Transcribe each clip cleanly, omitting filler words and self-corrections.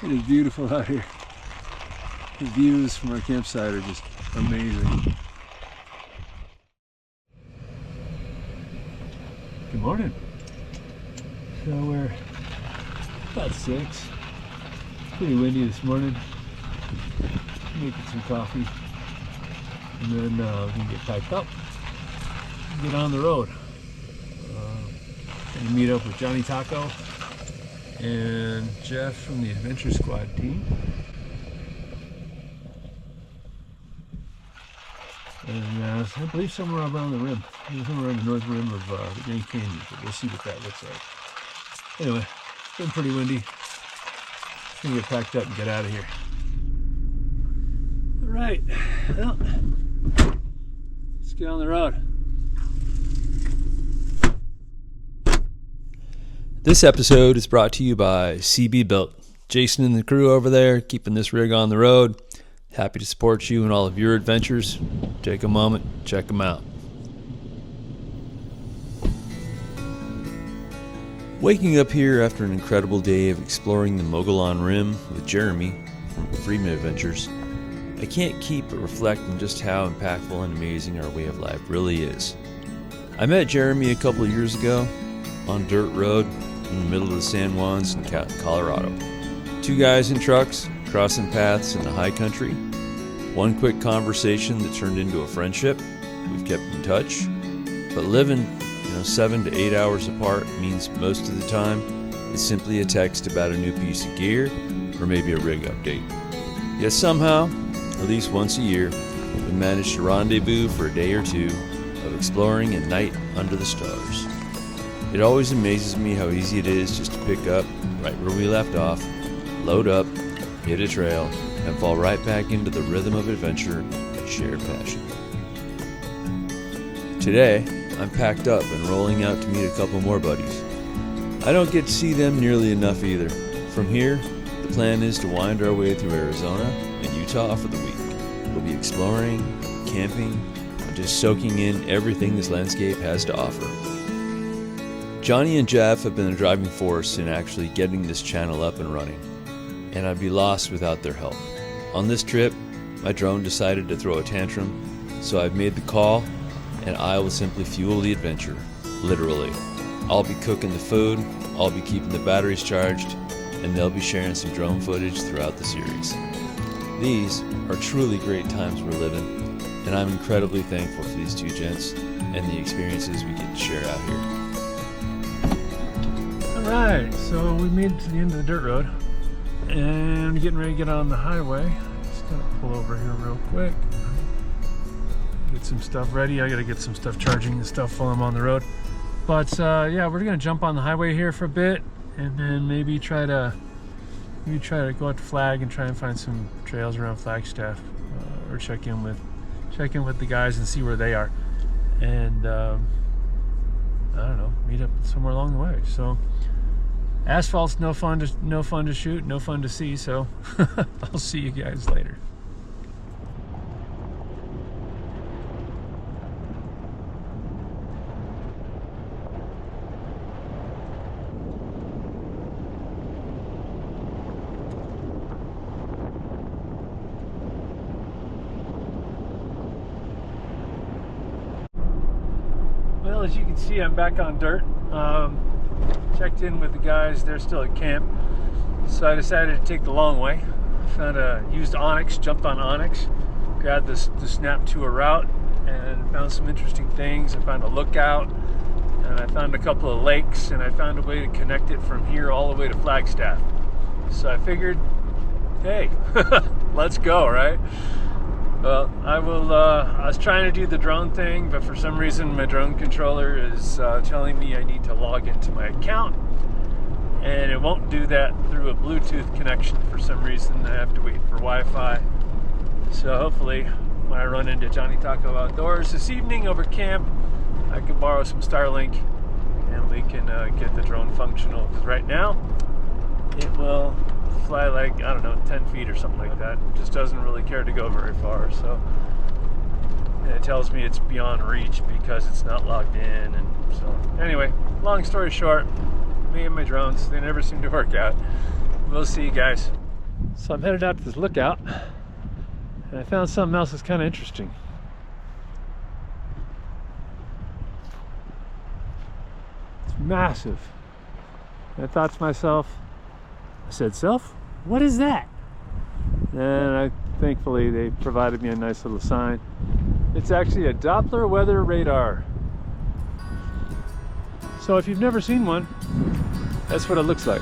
It is beautiful out here. The views from our campsite are just amazing. Good morning. So we're about 6. Pretty windy this morning. Making some coffee. And then we're going to get packed up and get on the road. Going to meet up with Johnny Taco and Jeff from the Adventure Squad team. And I believe somewhere around the rim, somewhere on the north rim of the Grand Canyon, but we'll see what that looks like. Anyway, it's been pretty windy. Just gonna get packed up and get out of here. All right, well, let's get on the road. This episode is brought to you by CB Built. Jason and the crew over there keeping this rig on the road. Happy to support you in all of your adventures. Take a moment, check them out. Waking up here after an incredible day of exploring the Mogollon Rim with Jeremy from Friedman Adventures, I can't keep but reflect on just how impactful and amazing our way of life really is. I met Jeremy a couple of years ago on dirt road in the middle of the San Juans in Colorado. 2 guys in trucks crossing paths in the high country. One quick conversation that turned into a friendship. We've kept in touch, but living 7 to 8 hours apart means most of the time it's simply a text about a new piece of gear or maybe a rig update. Yet somehow, at least once a year, we manage to rendezvous for a day or two of exploring a night under the stars. It always amazes me how easy it is just to pick up right where we left off, load up, hit a trail, and fall right back into the rhythm of adventure and shared passion. Today, I'm packed up and rolling out to meet a couple more buddies. I don't get to see them nearly enough either. From here, the plan is to wind our way through Arizona and Utah for the week. We'll be exploring, camping, and just soaking in everything this landscape has to offer. Jonny and Jeff have been the driving force in actually getting this channel up and running, and I'd be lost without their help. On this trip, my drone decided to throw a tantrum, so I've made the call, and I will simply fuel the adventure, literally. I'll be cooking the food, I'll be keeping the batteries charged, and they'll be sharing some drone footage throughout the series. These are truly great times we're living, and I'm incredibly thankful for these 2 gents and the experiences we get to share out here. Alright, so we made it to the end of the dirt road. And getting ready to get on the highway. Just gonna pull over here real quick. Get some stuff ready. I gotta get some stuff charging and stuff while I'm on the road. But yeah, we're gonna jump on the highway here for a bit, and then maybe try to go out to Flag and try and find some trails around Flagstaff, or check in with the guys and see where they are, and I don't know, meet up somewhere along the way. So. Asphalt's no fun to shoot, no fun to see, so I'll see you guys later. Well, as you can see, I'm back on dirt. Checked in with the guys, they're still at camp, so I decided to take the long way. Found a used Onyx, jumped on Onyx, grabbed the snap to a route, and found some interesting things. I found a lookout, and I found a couple of lakes, and I found a way to connect it from here all the way to Flagstaff. So I figured, hey, let's go, right? Well, I was trying to do the drone thing, but for some reason my drone controller is telling me I need to log into my account, and it won't do that through a Bluetooth connection for some reason. I have to wait for Wi-Fi. So hopefully when I run into Johnny Taco outdoors this evening over camp, I can borrow some Starlink and we can get the drone functional, because right now it will fly like, I don't know, 10 feet or something like that. It just doesn't really care to go very far. So and it tells me it's beyond reach because it's not logged in. And so anyway, long story short, me and my drones, they never seem to work out. We'll see you guys. So I'm headed out to this lookout, and I found something else that's kind of interesting. It's massive. And I thought to myself, I said, "Self, what is that?" And thankfully they provided me a nice little sign. It's actually a Doppler weather radar. So if you've never seen one, that's what it looks like.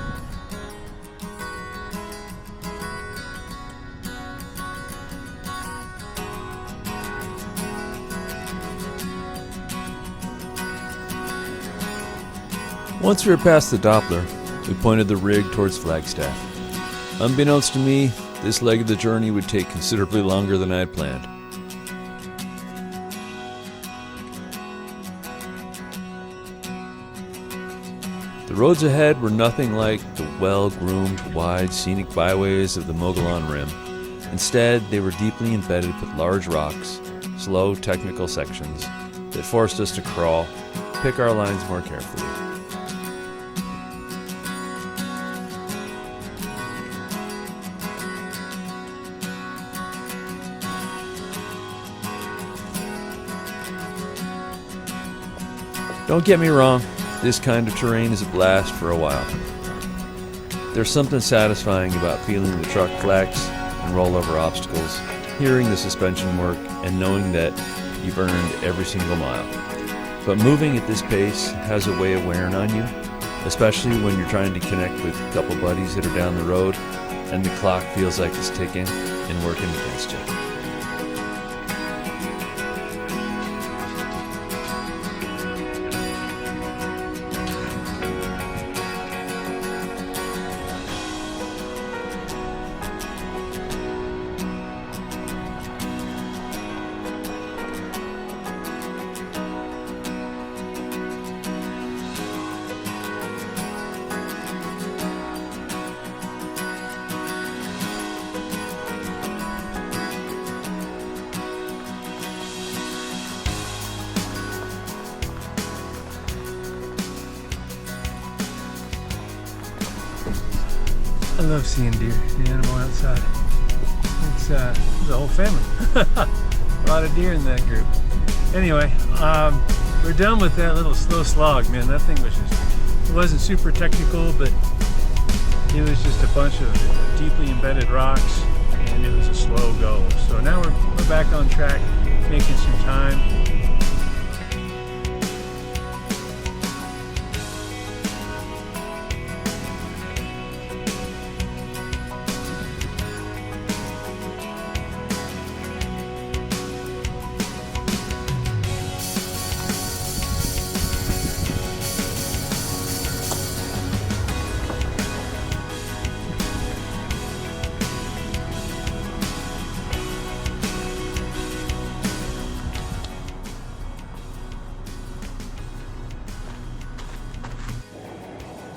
Once we were past the Doppler, we pointed the rig towards Flagstaff. Unbeknownst to me, this leg of the journey would take considerably longer than I had planned. The roads ahead were nothing like the well-groomed, wide, scenic byways of the Mogollon Rim. Instead, they were deeply embedded with large rocks, slow, technical sections that forced us to crawl, pick our lines more carefully. Don't get me wrong, this kind of terrain is a blast for a while. There's something satisfying about feeling the truck flex and roll over obstacles, hearing the suspension work, and knowing that you've earned every single mile. But moving at this pace has a way of wearing on you, especially when you're trying to connect with a couple buddies that are down the road and the clock feels like it's ticking and working against you. I love seeing deer, the animal outside. It's a whole family. A lot of deer in that group. Anyway, we're done with that little slow slog, man. That thing was just, it wasn't super technical, but it was just a bunch of deeply embedded rocks, and it was a slow go. So now we're back on track, making some time.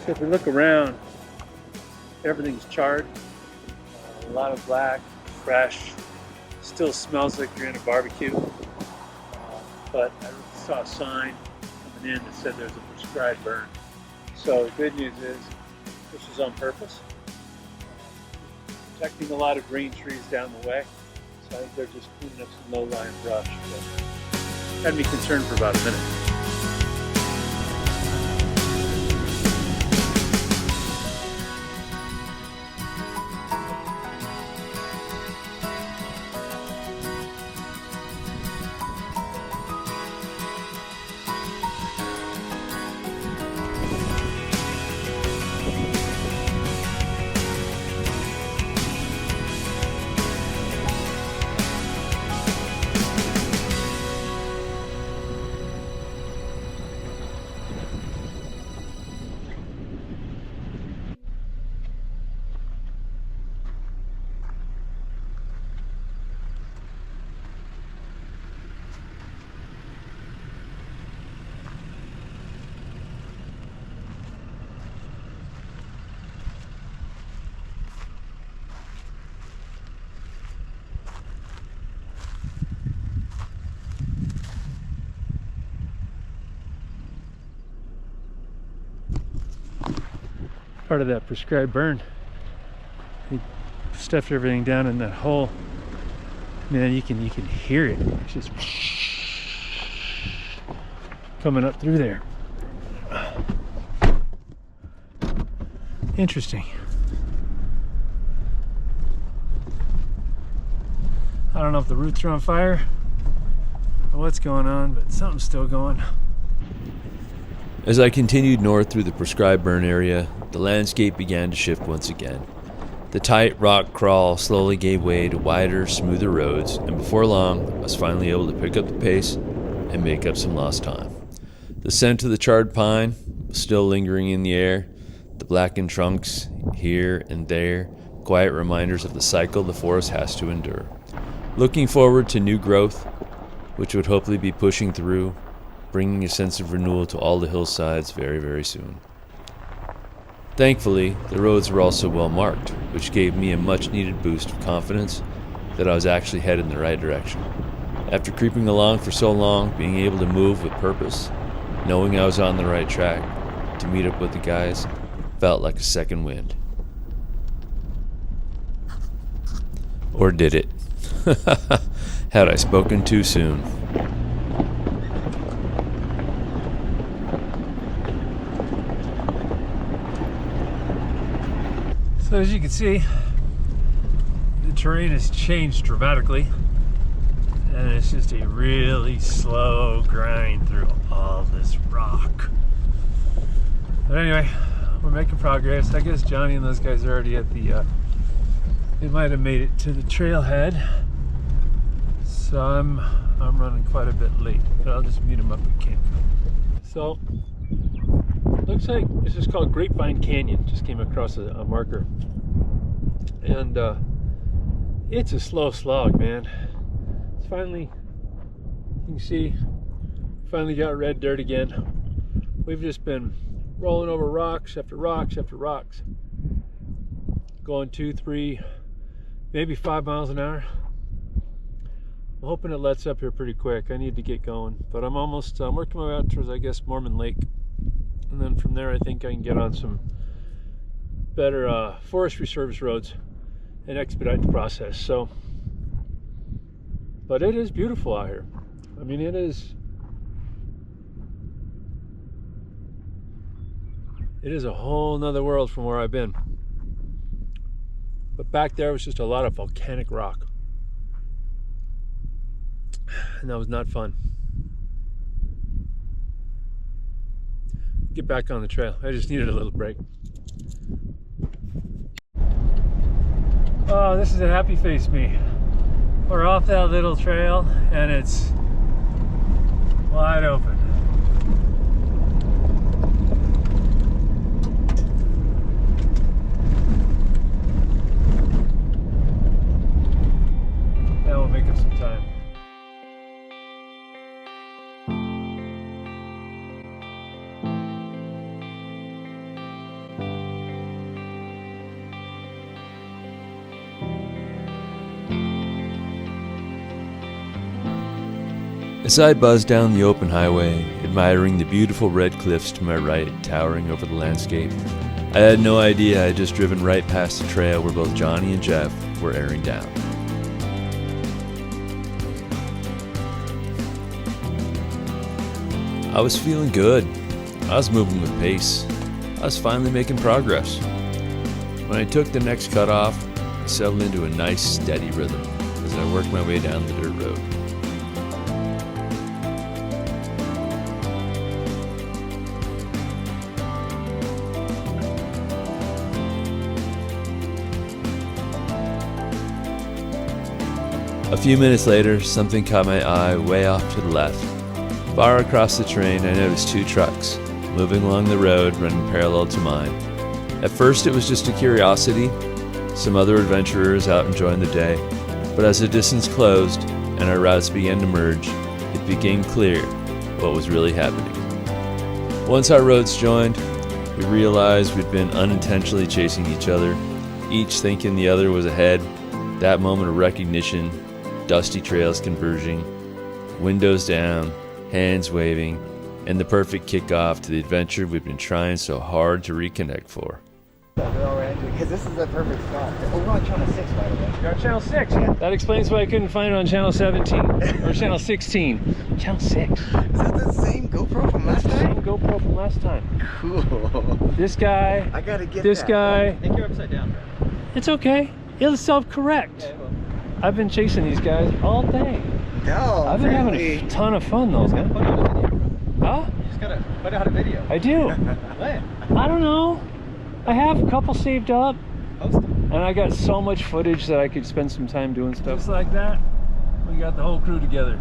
So if we look around, everything's charred, a lot of black, fresh, still smells like you're in a barbecue. But I saw a sign coming in that said there's a prescribed burn. So the good news is this is on purpose. Protecting a lot of green trees down the way. So I think they're just cleaning up some low-lying brush. But had me concerned for about a minute. Part of that prescribed burn. They stuffed everything down in that hole. Man, you can hear it. It's just coming up through there. Interesting. I don't know if the roots are on fire or what's going on, but something's still going. As I continued north through the prescribed burn area, the landscape began to shift once again. The tight rock crawl slowly gave way to wider, smoother roads, and before long, I was finally able to pick up the pace and make up some lost time. The scent of the charred pine was still lingering in the air, the blackened trunks here and there, quiet reminders of the cycle the forest has to endure. Looking forward to new growth, which would hopefully be pushing through, bringing a sense of renewal to all the hillsides very, very soon. Thankfully, the roads were also well marked, which gave me a much-needed boost of confidence that I was actually headed in the right direction. After creeping along for so long, being able to move with purpose, knowing I was on the right track, to meet up with the guys, felt like a second wind. Or did it? Had I spoken too soon? So as you can see, the terrain has changed dramatically, and it's just a really slow grind through all this rock. But anyway, we're making progress. I guess Johnny and those guys are already at the they might have made it to the trailhead, so I'm running quite a bit late, but I'll just meet them up at camp. So looks like this is called Grapevine Canyon. Just came across a marker, and it's a slow slog, man. It's finally, you can see, finally got red dirt again. We've just been rolling over rocks after rocks after rocks, going 2, 3, maybe 5 miles an hour. I'm hoping it lets up here pretty quick. I need to get going, but I'm working my way out towards, I guess, Mormon Lake. And then from there, I think I can get on some better forestry service roads and expedite the process. So, but it is beautiful out here. I mean, it is a whole nother world from where I've been. But back there was just a lot of volcanic rock, and that was not fun. Get back on the trail. I just needed a little break. Oh, this is a happy face me. We're off that little trail and it's wide open. Now we'll make up some time. As I buzzed down the open highway, admiring the beautiful red cliffs to my right towering over the landscape, I had no idea I had just driven right past the trail where both Jonny and Jeff were airing down. I was feeling good. I was moving with pace. I was finally making progress. When I took the next cutoff, I settled into a nice steady rhythm as I worked my way down the dirt road. A few minutes later, something caught my eye way off to the left. Far across the terrain, I noticed 2 trucks, moving along the road running parallel to mine. At first, it was just a curiosity, some other adventurers out enjoying the day, but as the distance closed and our routes began to merge, it became clear what was really happening. Once our roads joined, we realized we'd been unintentionally chasing each other, each thinking the other was ahead. That moment of recognition, dusty trails converging, windows down, hands waving, and the perfect kickoff to the adventure we've been trying so hard to reconnect for. All right. magic. Because this is the perfect spot. Oh, we're on channel 6, by the way. You're on channel 6. Yeah. That explains why I couldn't find it on channel 17 or channel 16. Channel 6. Is that the same GoPro from last That's the time? same GoPro from last time. Cool. This guy. I gotta get this that. guy. I think you're upside down, bro. It's okay. It'll self-correct. Yeah, well, I've been chasing these guys all day. No, I've been having really. a ton of fun though, gotta man. put out a video, bro. Huh? You just gotta put out a video. I do. When? I don't know. I have a couple saved up. Post them. And I got so much footage that I could spend some time doing stuff. Just like that, we got the whole crew together.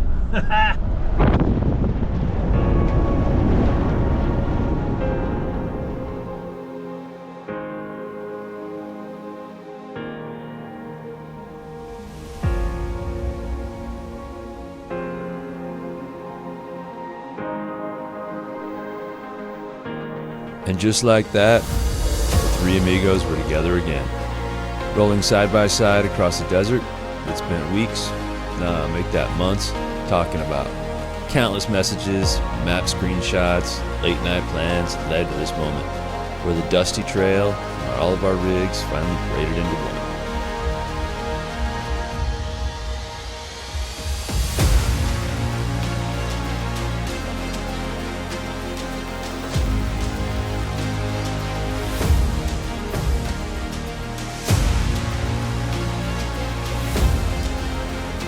And just like that, the three amigos were together again. Rolling side by side across the desert, we'd spent weeks, make that months, talking about. Countless messages, map screenshots, late night plans led to this moment, where the dusty trail and all of our rigs finally braided into one.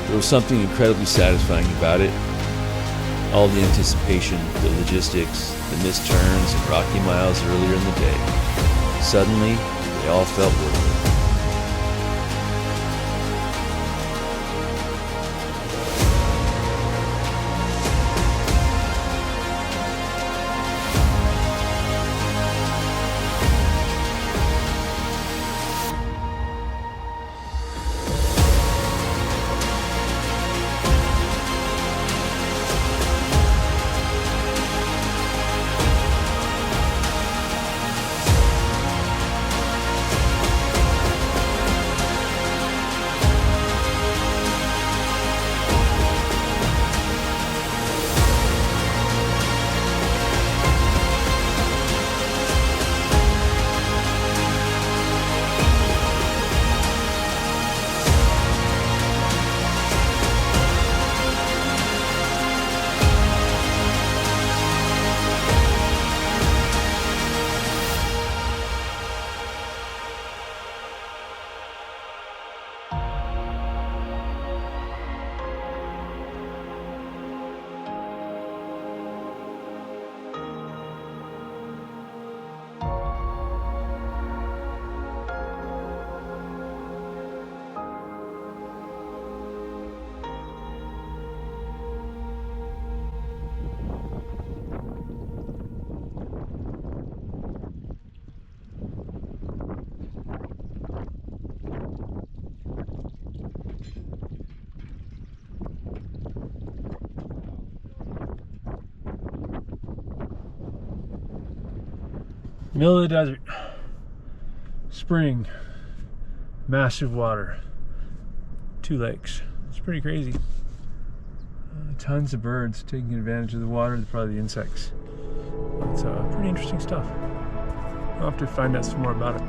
There was something incredibly satisfying about it. All the anticipation, the logistics, the missed turns and rocky miles earlier in the day. Suddenly, they all felt worth it. Middle of the desert. Spring. Massive water. 2 lakes. It's pretty crazy. Tons of birds taking advantage of the water. They're probably the insects. It's pretty interesting stuff. I'll have to find out some more about it.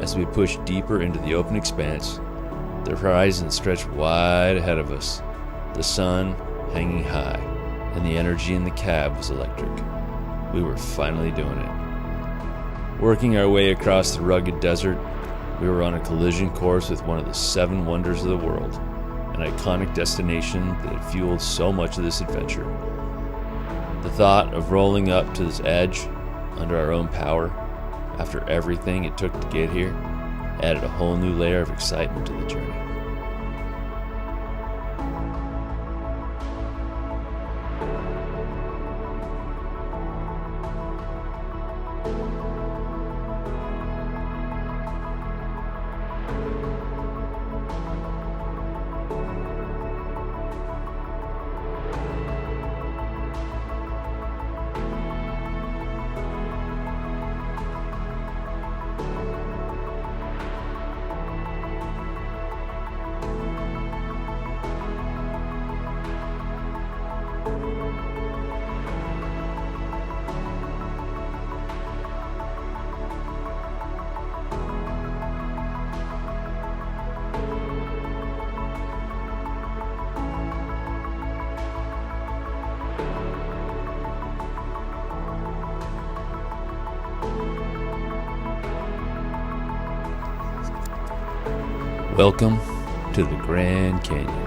As we pushed deeper into the open expanse, the horizon stretched wide ahead of us, the sun hanging high, and the energy in the cab was electric. We were finally doing it. Working our way across the rugged desert, we were on a collision course with one of the 7 wonders of the world, an iconic destination that had fueled so much of this adventure. The thought of rolling up to this edge, under our own power, after everything it took to get here, added a whole new layer of excitement to the journey. Welcome to the Grand Canyon.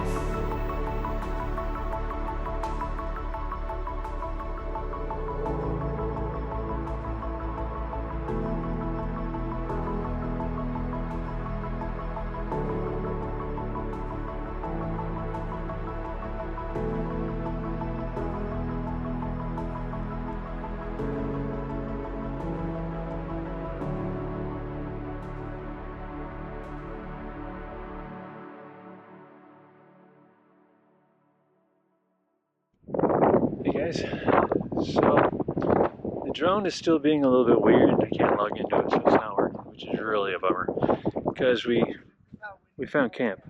Hey guys, so the drone is still being a little bit weird. I can't log into it, so it's not working, which is really a bummer because we found camp,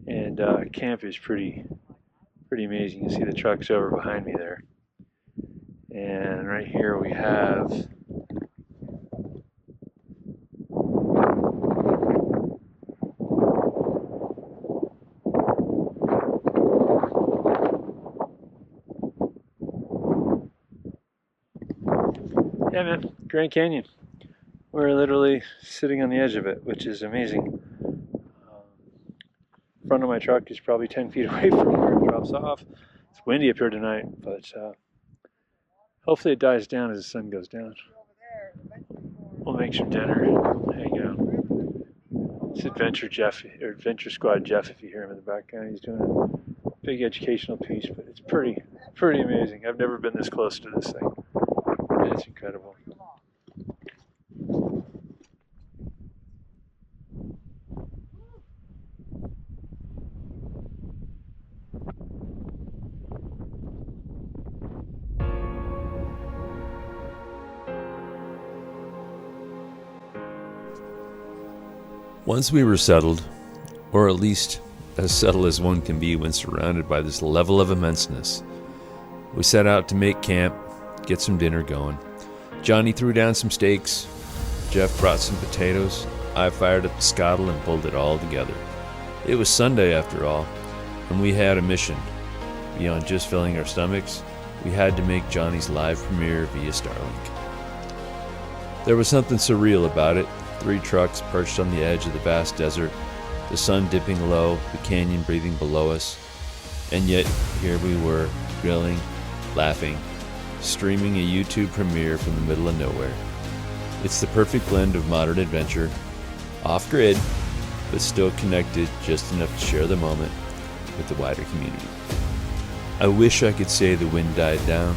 and camp is pretty amazing. You see the trucks over behind me there, and right here we have yeah, man, Grand Canyon. We're literally sitting on the edge of it, which is amazing. Front of my truck is probably 10 feet away from where it drops off. It's windy up here tonight, but hopefully it dies down as the sun goes down. We'll make some dinner, hang out. It's Adventure Squad Jeff, if you hear him in the background. He's doing a big educational piece, but it's pretty amazing. I've never been this close to this thing. It's incredible. Once we were settled, or at least as settled as one can be when surrounded by this level of immenseness, we set out to make camp, get some dinner going. Jonny threw down some steaks, Jeff brought some potatoes, I fired up the scuttle and pulled it all together. It was Sunday after all, and we had a mission. Beyond just filling our stomachs, we had to make Jonny's live premiere via Starlink. There was something surreal about it. 3 trucks perched on the edge of the vast desert, the sun dipping low, the canyon breathing below us, and yet here we were, grilling, laughing, streaming a YouTube premiere from the middle of nowhere. It's the perfect blend of modern adventure, off-grid, but still connected just enough to share the moment with the wider community. I wish I could say the wind died down.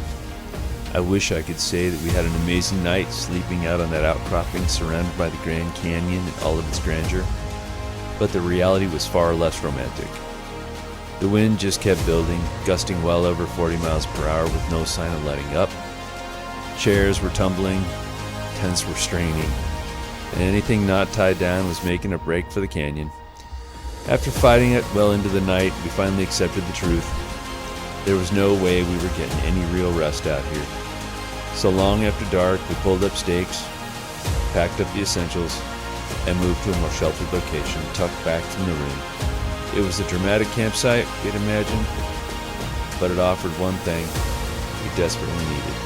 I wish I could say that we had an amazing night sleeping out on that outcropping surrounded by the Grand Canyon and all of its grandeur, but the reality was far less romantic. The wind just kept building, gusting well over 40 miles per hour with no sign of letting up. Chairs were tumbling, tents were straining, and anything not tied down was making a break for the canyon. After fighting it well into the night, we finally accepted the truth. There was no way we were getting any real rest out here. So long after dark, we pulled up stakes, packed up the essentials, and moved to a more sheltered location tucked back from the rim. It was the dramatic campsite we'd imagined, but it offered one thing we desperately needed,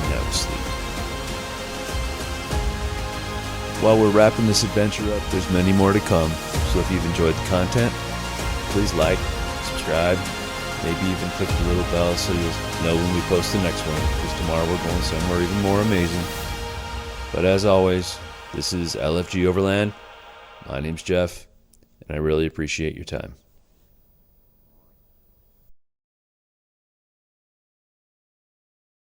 and that was sleep. While we're wrapping this adventure up, there's many more to come, so if you've enjoyed the content, please like, subscribe, maybe even click the little bell so you'll know when we post the next one, because tomorrow we're going somewhere even more amazing. But as always, this is LFG Overland. My name's Jeff, and I really appreciate your time.